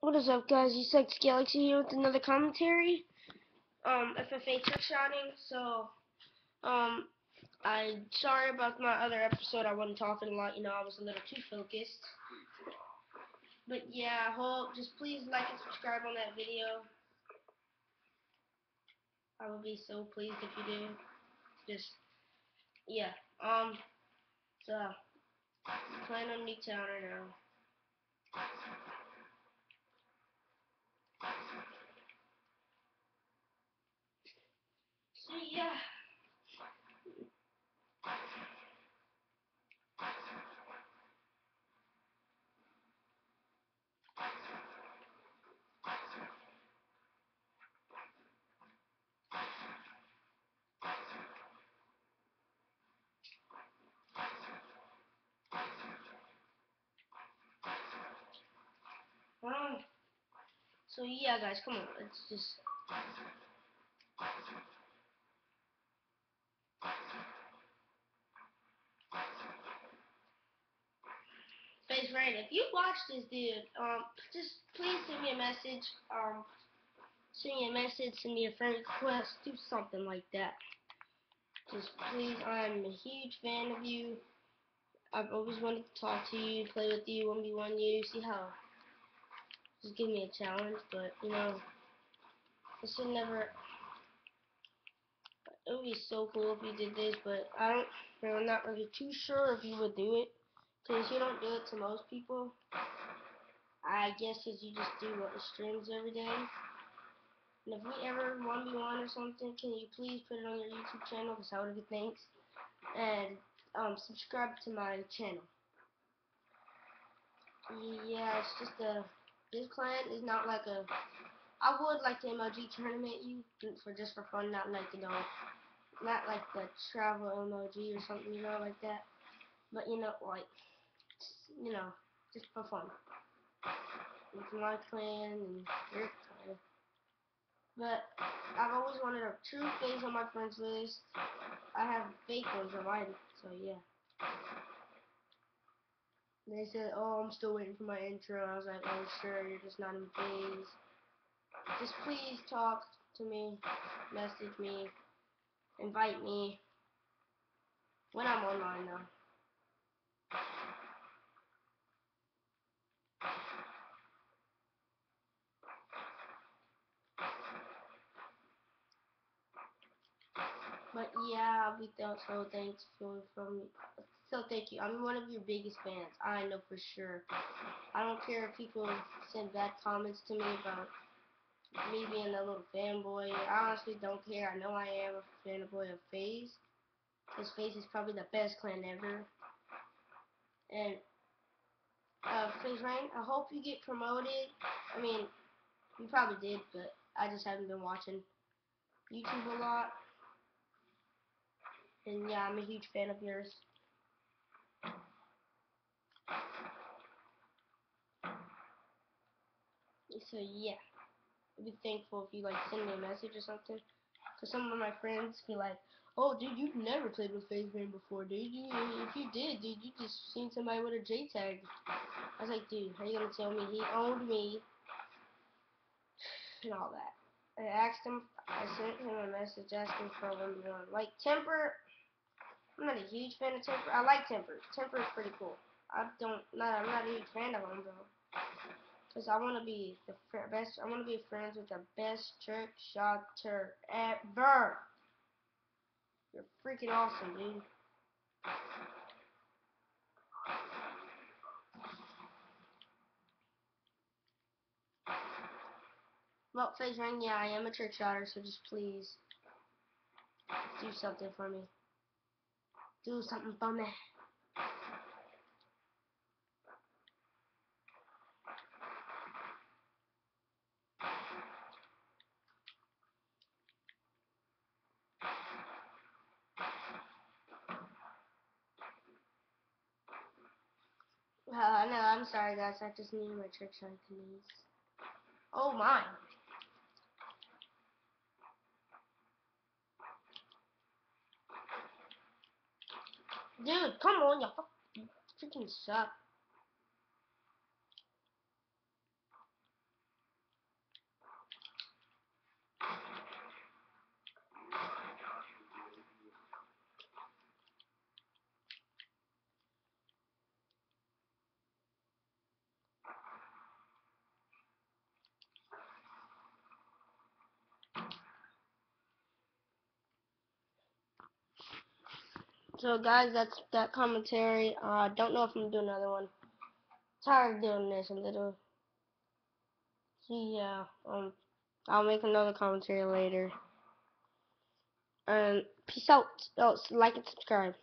What is up, guys? eSoX Galaxy here with another commentary. FFA Trickshotting. So, I sorry about my other episode. I wasn't talking a lot. I was a little too focused. But yeah, I hope just please like and subscribe on that video. I would be so pleased if you do. Just yeah. So playing on Newtown right now. So yeah. So yeah, guys, come on. Let's just. FaZe Rain, if you watch this dude, just please send me a message. Send me a message, send me a friend request, do something like that. Just please, I'm a huge fan of you. I've always wanted to talk to you, play with you, 1v1 you, see how. Just give me a challenge, but this should never. It would be so cool if you did this, but I'm not really too sure if you would do it, because you don't do it to most people. I guess because you just do streams every day. And if we ever 1v1 or something, can you please put it on your YouTube channel, because I would be thanks. And subscribe to my channel. Yeah, it's just this clan is not like a. I would like to emoji tournament you for fun, not like not like the travel emoji or something, like that. But like just for fun. It's my clan and your clan. But I've always wanted a true FaZe on my friends list. I have fake ones of mine, so yeah. They said, "Oh, I'm still waiting for my intro." I was like, "Oh, sure, you're just not in FaZe. Just please talk to me, message me, invite me when I'm online now." But yeah, we thought so. Thanks for from. So thank you. I'm one of your biggest fans. I know for sure. I don't care if people send bad comments to me about me being a little fanboy. I honestly don't care. I know I am a fanboy of FaZe. Because FaZe is probably the best clan ever. And FaZe Rain, I hope you get promoted. I mean, you probably did, but I just haven't been watching YouTube a lot. And yeah, I'm a huge fan of yours. So yeah, I'd be thankful if you send me a message or something. Cause some of my friends be like, "Oh, dude, you've never played with FaZe Rain before, dude. If you did, dude, you just seen somebody with a J tag." I was like, "Dude, how you gonna tell me he owned me and all that?" I sent him a message asking for a 1v1. Like Temper, I'm not a huge fan of Temper. I like Temper. Temper is pretty cool. I'm not a huge fan of him though. Cause I want to be the best. I want to be friends with the best trick shotter ever. You're freaking awesome, dude. Well, FaZe Rain, yeah, I am a trick shotter, so just please do something for me. Do something for me. No, I'm sorry, guys. I just needed my trick shot keys. Oh my. Dude, come on, you freaking suck. So guys, that's that commentary. I don't know if I'm gonna do another one. Tired of doing this a little. So yeah, I'll make another commentary later. And peace out. Oh, like and subscribe.